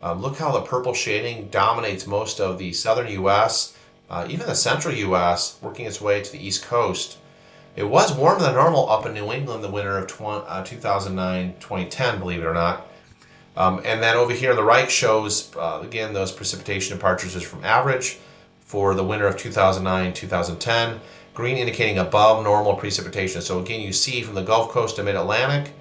Speaker 1: Look how the purple shading dominates most of the southern U.S., even the central U.S., working its way to the East Coast. It was warmer than normal up in New England the winter of 2009-2010, believe it or not. And then over here on the right shows, again, those precipitation departures from average for the winter of 2009-2010. Green indicating above normal precipitation. So again, you see from the Gulf Coast to Mid-Atlantic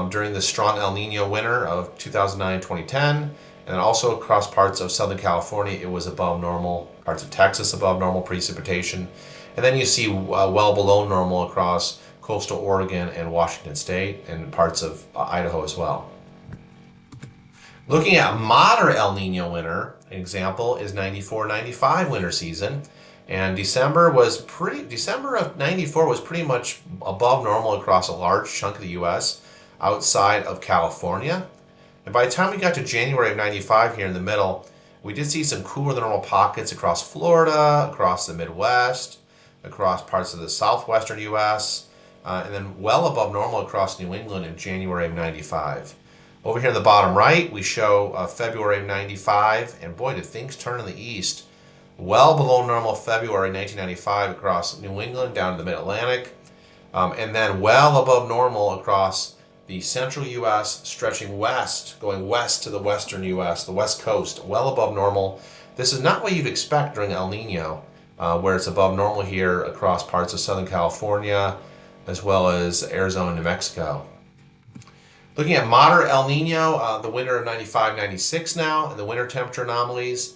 Speaker 1: during the strong El Nino winter of 2009-2010, and also across parts of Southern California, it was above normal. Parts of Texas above normal precipitation. And then you see well below normal across coastal Oregon and Washington State and parts of Idaho as well. Looking at moderate El Nino winter, an example is 94-95 winter season. And December of 94 was pretty much above normal across a large chunk of the US outside of California. And by the time we got to January of 95 here in the middle, we did see some cooler than normal pockets across Florida, across the Midwest, across parts of the southwestern US, and then well above normal across New England in January of 95. Over here in the bottom right, we show February of 95, and boy, did things turn in the east. Well below normal February 1995 across New England down to the Mid-Atlantic, and then well above normal across the central U.S., stretching west, going west to the western U.S., the west coast, well above normal. This is not what you'd expect during El Nino, where it's above normal here across parts of Southern California, as well as Arizona and New Mexico. Looking at moderate El Nino, the winter of 95-96 now, and the winter temperature anomalies.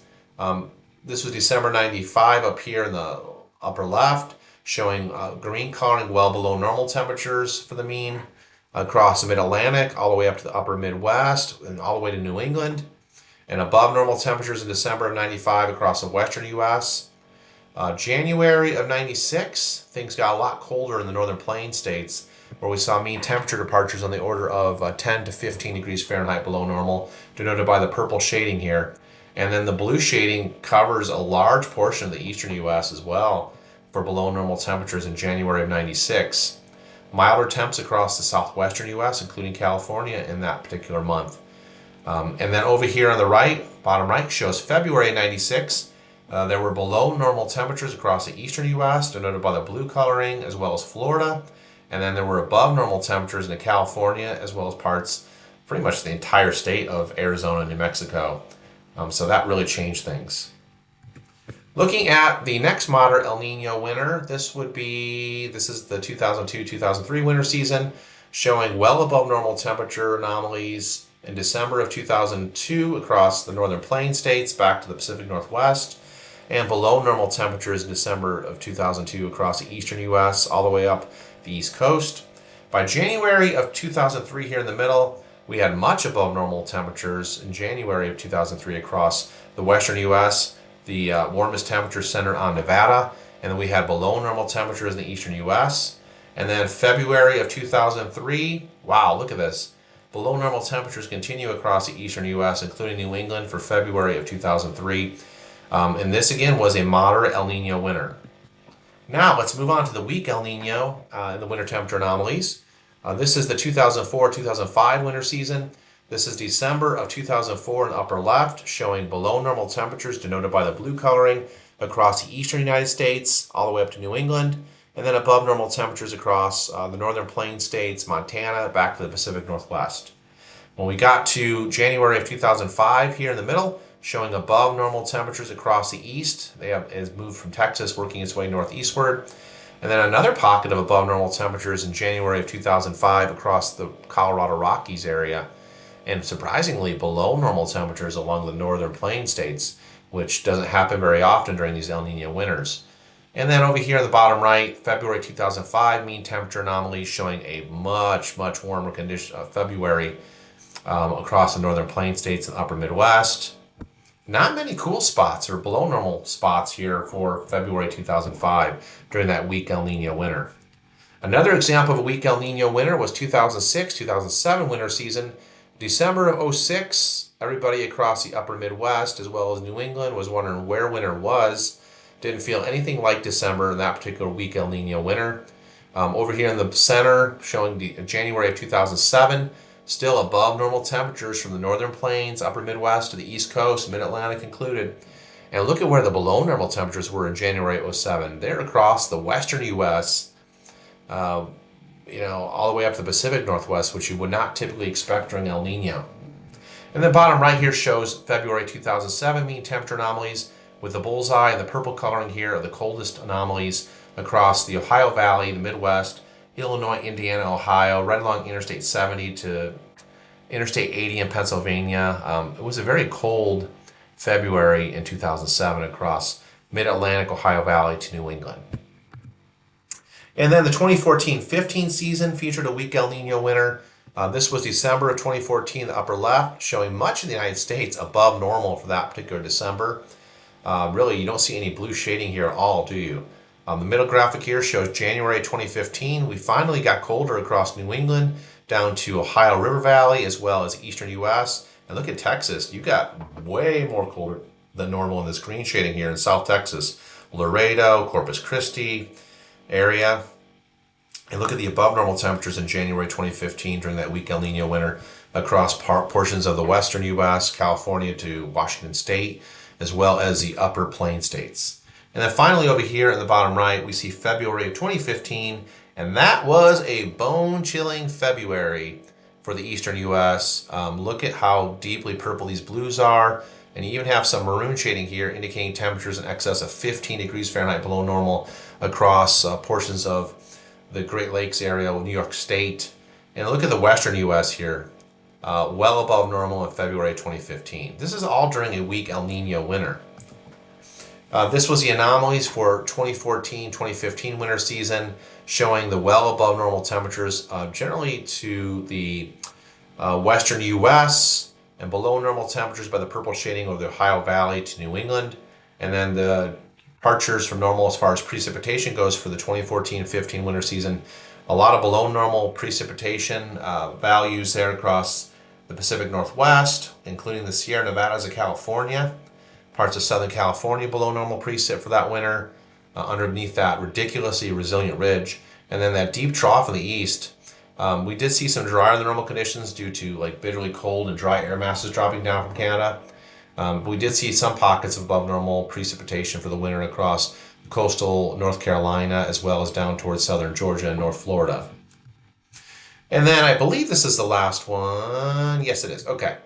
Speaker 1: This was December 95 up here in the upper left, showing green coloring well below normal temperatures for the mean across the Mid-Atlantic, all the way up to the upper Midwest, and all the way to New England, and above normal temperatures in December of 95 across the western U.S. January of 96, things got a lot colder in the northern plains states, where we saw mean temperature departures on the order of 10 to 15 degrees Fahrenheit below normal, denoted by the purple shading here. And then the blue shading covers a large portion of the eastern U.S. as well for below normal temperatures in January of 96. Milder temps across the southwestern U.S., including California, in that particular month. And then over here on the right, bottom right, shows February 96. There were below normal temperatures across the eastern U.S., denoted by the blue coloring, as well as Florida. And then there were above normal temperatures in California, as well as parts, pretty much the entire state of Arizona and New Mexico. So that really changed things. Looking at the next moderate El Nino winter, this is the 2002-2003 winter season, showing well above normal temperature anomalies in December of 2002 across the northern plain states back to the Pacific Northwest, and below normal temperatures in December of 2002 across the eastern U.S. all the way up the East Coast. By January of 2003 here in the middle, we had much above normal temperatures in January of 2003 across the western U.S., the warmest temperatures centered on Nevada, and then we had below normal temperatures in the eastern U.S. And then February of 2003, wow, look at this. Below normal temperatures continue across the eastern U.S., including New England for February of 2003. And this again was a moderate El Nino winter. Now let's move on to the weak El Nino and the winter temperature anomalies. This is the 2004-2005 winter season. This is December of 2004 in the upper left, showing below normal temperatures denoted by the blue coloring across the eastern United States, all the way up to New England, and then above normal temperatures across the northern plains states, Montana, back to the Pacific Northwest. When we got to January of 2005 here in the middle, showing above normal temperatures across the east, has moved from Texas, working its way northeastward. And then another pocket of above normal temperatures in January of 2005 across the Colorado Rockies area, and surprisingly below normal temperatures along the northern plain states, which doesn't happen very often during these El Nino winters. And then over here in the bottom right, February 2005 mean temperature anomalies showing a much warmer condition of February across the northern plain states and upper Midwest. Not many cool spots or below normal spots here for February 2005 during that weak El Nino winter. Another example of a weak El Nino winter was 2006-2007 winter season. December of 2006, everybody across the upper Midwest as well as New England was wondering where winter was. Didn't feel anything like December in that particular weak El Nino winter. Over here in the center, showing January of 2007, still above normal temperatures from the northern plains, upper Midwest to the East Coast, Mid-Atlantic included. And look at where the below normal temperatures were in January of 2007. They're across the western U.S., all the way up to the Pacific Northwest, which you would not typically expect during El Nino. And the bottom right here shows February 2007 mean temperature anomalies, with the bullseye and the purple coloring here are the coldest anomalies across the Ohio Valley, the Midwest, Illinois, Indiana, Ohio, right along Interstate 70 to Interstate 80 in Pennsylvania. It was a very cold February in 2007 across Mid-Atlantic, Ohio Valley to New England. And then the 2014-15 season featured a weak El Nino winter. This was December of 2014, the upper left, showing much of the United States above normal for that particular December. Really, you don't see any blue shading here at all, do you? The middle graphic here shows January 2015. We finally got colder across New England, down to Ohio River Valley, as well as eastern U.S. And look at Texas. You got way more colder than normal in this green shading here in South Texas. Laredo, Corpus Christi area. And look at the above normal temperatures in January 2015 during that weak El Nino winter across portions of the western U.S., California to Washington State, as well as the upper plain states. And then finally over here in the bottom right, we see February of 2015, and that was a bone-chilling February for the eastern U.S. Look at how deeply purple these blues are, and you even have some maroon shading here indicating temperatures in excess of 15 degrees Fahrenheit below normal across portions of the Great Lakes area of New York State. And look at the western U.S. here, well above normal in February 2015. This is all during a weak El Nino winter. This was the anomalies for 2014-2015 winter season, showing the well above normal temperatures generally to the western U.S. and below normal temperatures by the purple shading over the Ohio Valley to New England. And then the departures from normal as far as precipitation goes for the 2014-15 winter season. A lot of below normal precipitation values there across the Pacific Northwest, including the Sierra Nevadas of California, parts of Southern California below normal precip for that winter, underneath that ridiculously resilient ridge. And then that deep trough in the east, we did see some drier than normal conditions due to like bitterly cold and dry air masses dropping down from Canada. But we did see some pockets of above normal precipitation for the winter across coastal North Carolina, as well as down towards southern Georgia and North Florida. And then I believe this is the last one. Yes, it is. Okay.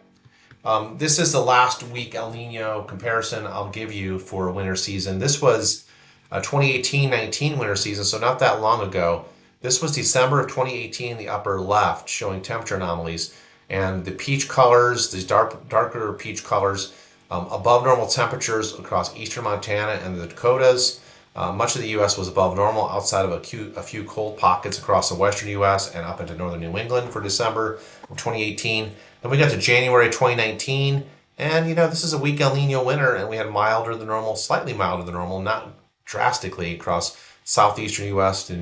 Speaker 1: This is the last week El Nino comparison I'll give you for winter season. This was a 2018-19 winter season, so not that long ago. This was December of 2018, the upper left, showing temperature anomalies. And the peach colors, these darker peach colors, above normal temperatures across eastern Montana and the Dakotas. Much of the U.S. was above normal outside of a few cold pockets across the western U.S. and up into northern New England for December of 2018. Then we got to January 2019, and this is a weak El Nino winter, and we had milder than normal, slightly milder than normal, not drastically across southeastern U.S. to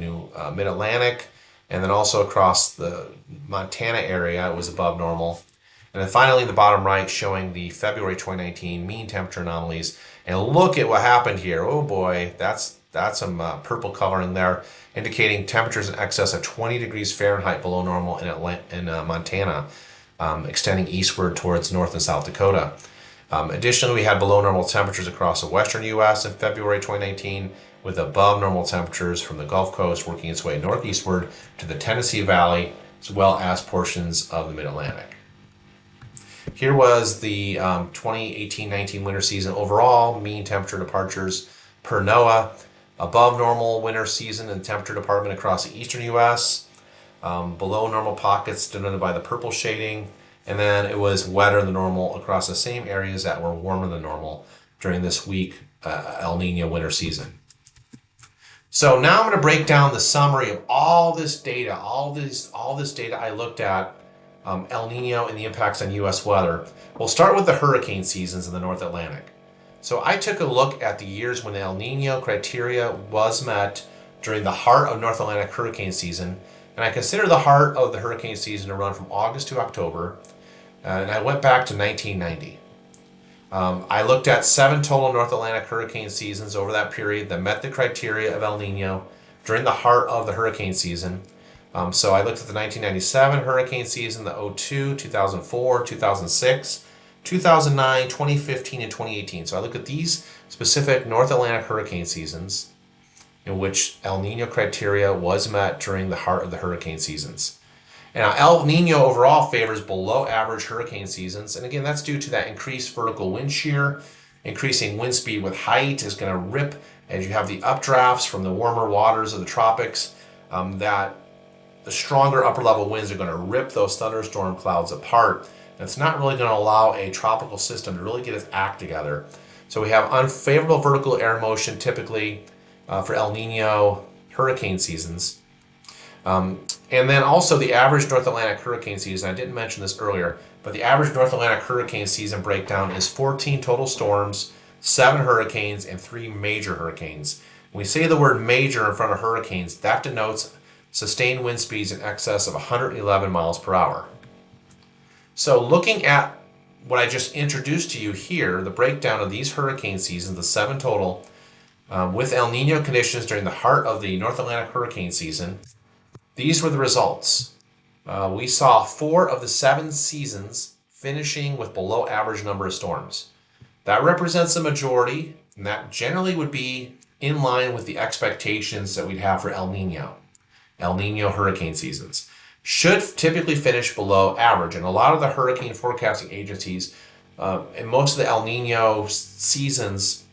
Speaker 1: mid-Atlantic, and then also across the Montana area, it was above normal. And then finally, the bottom right showing the February 2019 mean temperature anomalies. And look at what happened here. Oh boy, that's some purple coloring there, indicating temperatures in excess of 20 degrees Fahrenheit below normal in Montana, extending eastward towards North and South Dakota. Additionally, we had below normal temperatures across the western U.S. in February 2019, with above normal temperatures from the Gulf Coast working its way northeastward to the Tennessee Valley, as well as portions of the Mid-Atlantic. Here was the 2018-19 winter season overall, mean temperature departures per NOAA, above normal winter season and temperature department across the eastern U.S., below normal pockets denoted by the purple shading, and then it was wetter than normal across the same areas that were warmer than normal during this weak El Nino winter season. So now I'm going to break down the summary of all this data, all this data I looked at, El Nino and the impacts on U.S. weather. We'll start with the hurricane seasons in the North Atlantic. So I took a look at the years when the El Nino criteria was met during the heart of North Atlantic hurricane season, and I consider the heart of the hurricane season to run from August to October, and I went back to 1990. I looked at 7 total North Atlantic hurricane seasons over that period that met the criteria of El Nino during the heart of the hurricane season. So I looked at the 1997 hurricane season, the 2002, 2004, 2006, 2009, 2015, and 2018. So I looked at these specific North Atlantic hurricane seasons. in which El Nino criteria was met during the heart of the hurricane seasons. Now, El Nino overall favors below average hurricane seasons, and again, that's due to that increased vertical wind shear. Increasing wind speed with height is going to rip as you have the updrafts from the warmer waters of the tropics. That the stronger upper level winds are going to rip those thunderstorm clouds apart. And it's not really going to allow a tropical system to really get its act together. So we have unfavorable vertical air motion typically for El Nino hurricane seasons. And then also the average North Atlantic hurricane season, I didn't mention this earlier, but the average North Atlantic hurricane season breakdown is 14 total storms, 7 hurricanes, and 3 major hurricanes. When we say the word major in front of hurricanes, that denotes sustained wind speeds in excess of 111 miles per hour. So looking at what I just introduced to you here, the breakdown of these hurricane seasons, the 7 total, with El Nino conditions during the heart of the North Atlantic hurricane season, these were the results. We saw 4 of the 7 seasons finishing with below average number of storms. That represents the majority, and that generally would be in line with the expectations that we'd have for El Nino hurricane seasons. Should typically finish below average, and a lot of the hurricane forecasting agencies and most of the El Nino seasons,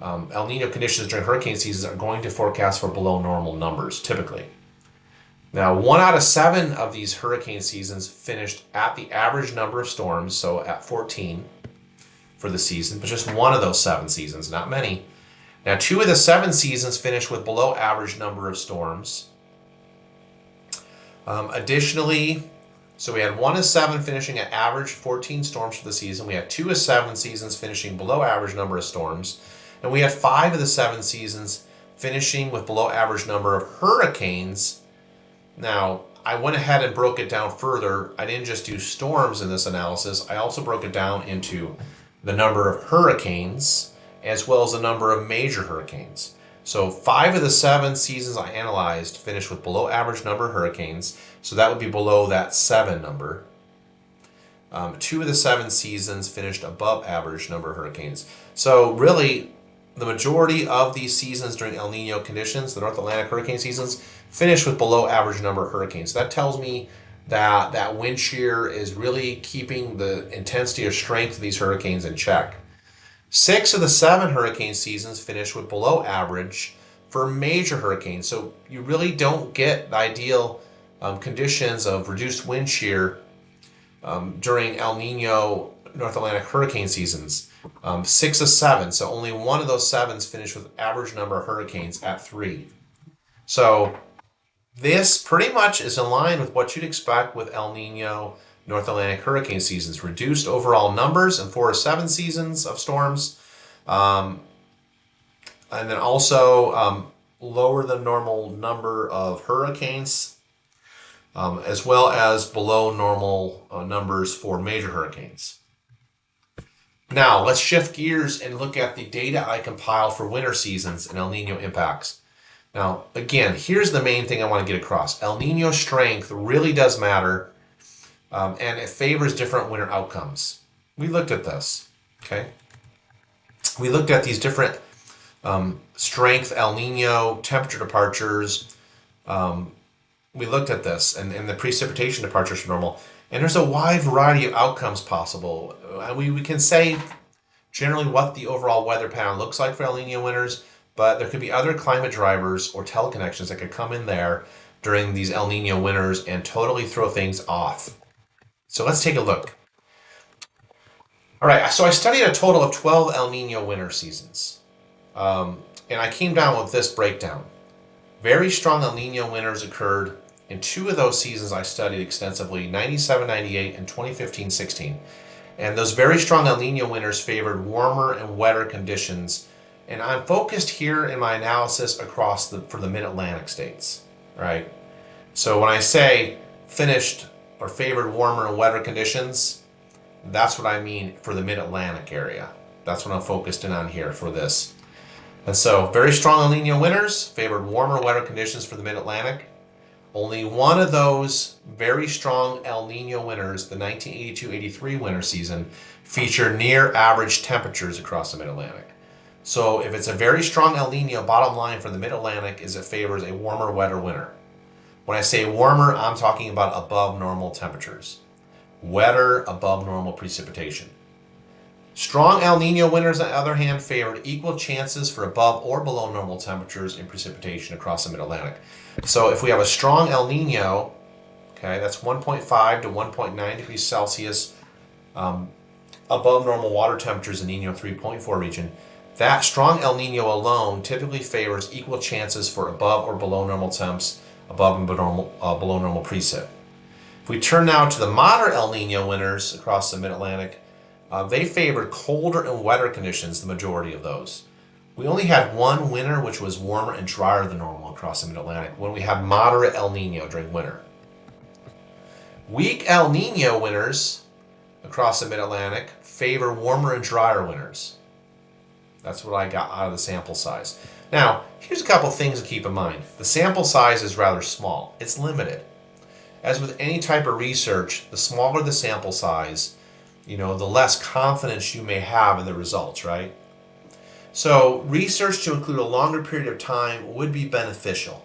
Speaker 1: El Nino conditions during hurricane seasons are going to forecast for below normal numbers typically. Now, 1 out of 7 of these hurricane seasons finished at the average number of storms, so at 14 for the season, but just 1 of those 7 seasons, not many. Now, 2 of the 7 seasons finished with below average number of storms. Additionally, so we had 1 of 7 finishing at average 14 storms for the season. We had 2 of 7 seasons finishing below average number of storms. And we had 5 of the 7 seasons finishing with below average number of hurricanes. Now, I went ahead and broke it down further. I didn't just do storms in this analysis. I also broke it down into the number of hurricanes as well as the number of major hurricanes. So 5 of the 7 seasons I analyzed finished with below average number of hurricanes. So that would be below that 7 number. 2 of the 7 seasons finished above average number of hurricanes. So really, the majority of these seasons during El Nino conditions, the North Atlantic hurricane seasons, finished with below average number of hurricanes. So that tells me that that wind shear is really keeping the intensity or strength of these hurricanes in check. 6 of the 7 hurricane seasons finished with below average for major hurricanes. So you really don't get the ideal conditions of reduced wind shear during El Nino North Atlantic hurricane seasons. 6 of 7, so only 1 of those 7s finished with average number of hurricanes at 3. So this pretty much is in line with what you'd expect with El Nino North Atlantic hurricane seasons. Reduced overall numbers in 4 of 7 seasons of storms. And then also lower than normal number of hurricanes, as well as below normal numbers for major hurricanes. Now, let's shift gears and look at the data I compiled for winter seasons and El Nino impacts. Now, again, here's the main thing I want to get across. El Nino strength really does matter, and it favors different winter outcomes. We looked at this, okay? We looked at these different strength El Nino temperature departures. We looked at this and the precipitation departures from normal. And there's a wide variety of outcomes possible. We can say generally what the overall weather pattern looks like for El Nino winters, but there could be other climate drivers or teleconnections that could come in there during these El Nino winters and totally throw things off. So let's take a look. All right, so I studied a total of 12 El Nino winter seasons. And I came down with this breakdown. Very strong El Nino winters occurred in 2 of those seasons I studied extensively, 97-98 and 2015-16. And those very strong El Nino winters favored warmer and wetter conditions. And I'm focused here in my analysis across for the mid-Atlantic states, right? So when I say finished or favored warmer and wetter conditions, that's what I mean for the mid-Atlantic area. That's what I'm focused in on here for this. And so very strong El Nino winters favored warmer, wetter conditions for the mid-Atlantic. Only one of those very strong El Nino winters, the 1982-83 winter season, featured near average temperatures across the mid-Atlantic. So if it's a very strong El Nino, bottom line for the Mid-Atlantic is it favors a warmer, wetter winter. When I say warmer, I'm talking about above normal temperatures. Wetter, above normal precipitation. Strong El Nino winters, on the other hand, favored equal chances for above or below normal temperatures in precipitation across the Mid-Atlantic. So if we have a strong El Nino, okay, that's 1.5 to 1.9 degrees Celsius above normal water temperatures in Nino 3.4 region. That strong El Nino alone typically favors equal chances for above or below normal temps, above and below normal precip. If we turn now to the moderate El Nino winters across the Mid-Atlantic, they favored colder and wetter conditions, the majority of those. We only had one winter which was warmer and drier than normal across the Mid-Atlantic when we had moderate El Nino during winter. Weak El Nino winters across the Mid-Atlantic favor warmer and drier winters. That's what I got out of the sample size. Now, here's a couple things to keep in mind. The sample size is rather small. It's limited. As with any type of research, the smaller the sample size, the less confidence you may have in the results, right? So research to include a longer period of time would be beneficial.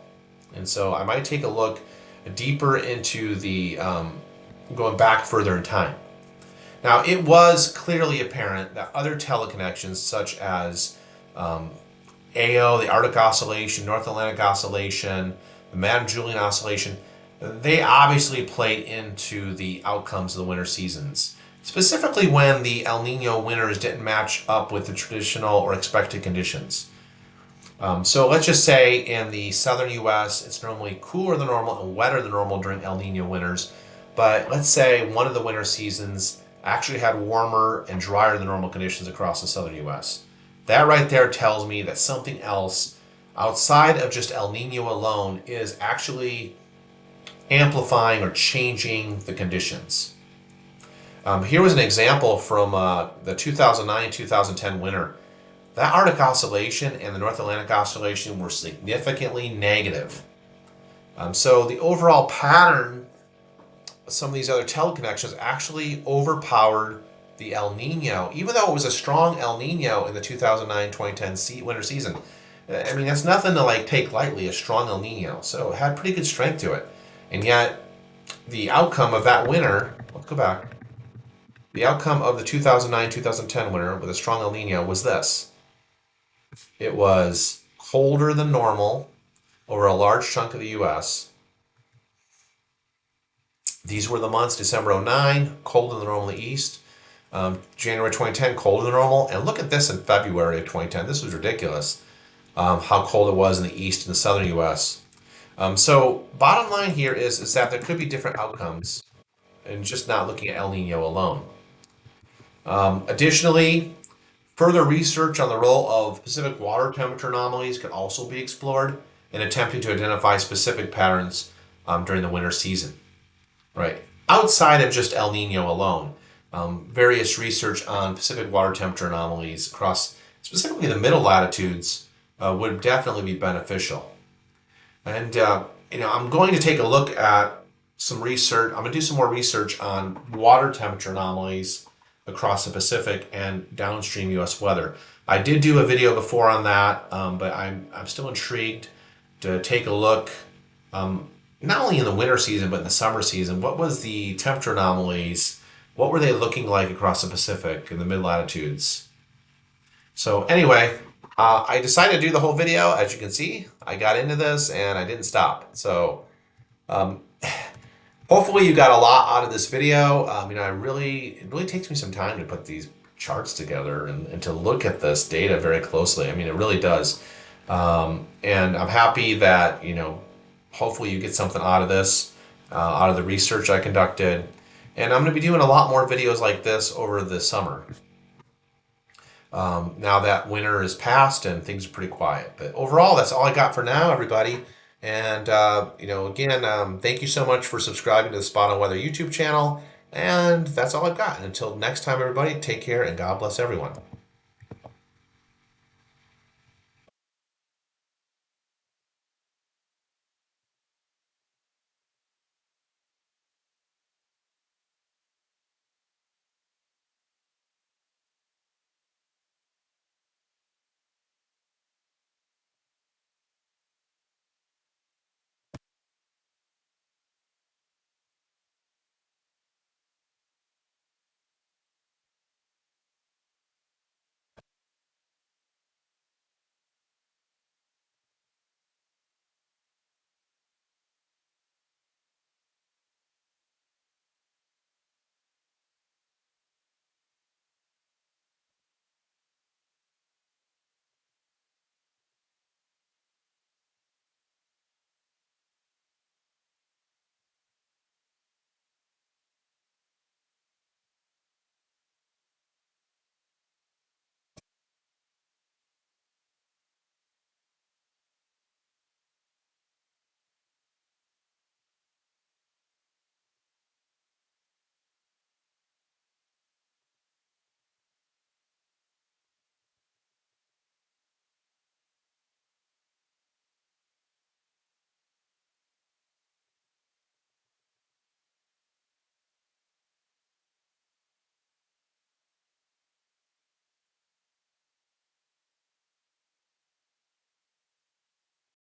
Speaker 1: And so I might take a look deeper into the going back further in time. Now, it was clearly apparent that other teleconnections, such as AO, the Arctic Oscillation, North Atlantic Oscillation, the Madden-Julian Oscillation, they obviously played into the outcomes of the winter seasons, specifically when the El Nino winters didn't match up with the traditional or expected conditions. So let's just say in the southern U.S., it's normally cooler than normal and wetter than normal during El Nino winters. But let's say one of the winter seasons actually had warmer and drier than normal conditions across the southern U.S. That right there tells me that something else outside of just El Nino alone is actually amplifying or changing the conditions. Here was an example from the 2009-2010 winter. That Arctic Oscillation and the North Atlantic Oscillation were significantly negative. So the overall pattern of some of these other teleconnections actually overpowered the El Nino, even though it was a strong El Nino in the 2009-2010 winter season. I mean, that's nothing to take lightly, a strong El Nino. So it had pretty good strength to it. And yet, the outcome of that winter, let's go back. The outcome of the 2009-2010 winter with a strong El Nino was this. It was colder than normal over a large chunk of the U.S. These were the months: December 2009, colder than normal in the east. January 2010, colder than normal. And look at this in February of 2010. This was ridiculous, how cold it was in the east and the southern U.S. So bottom line here is that there could be different outcomes and just not looking at El Nino alone. Additionally, further research on the role of Pacific water temperature anomalies could also be explored in attempting to identify specific patterns during the winter season. Right. Outside of just El Nino alone, various research on Pacific water temperature anomalies across specifically the middle latitudes would definitely be beneficial. And I'm going to take a look at some research. I'm going to do some more research on water temperature anomalies across the Pacific and downstream U.S. weather. I did do a video before on that, but I'm still intrigued to take a look, not only in the winter season, but in the summer season. What was the temperature anomalies? What were they looking like across the Pacific and the mid-latitudes? So anyway, I decided to do the whole video. As you can see, I got into this and I didn't stop. So hopefully you got a lot out of this video. It really takes me some time to put these charts together and to look at this data very closely. I mean, it really does. And I'm happy that, hopefully you get something out of this, out of the research I conducted. And I'm going to be doing a lot more videos like this over the summer. Now that winter is past and things are pretty quiet. But overall, that's all I got for now, everybody. And, again, thank you so much for subscribing to the Spot on Weather YouTube channel. And that's all I've got. And until next time, everybody, take care and God bless everyone.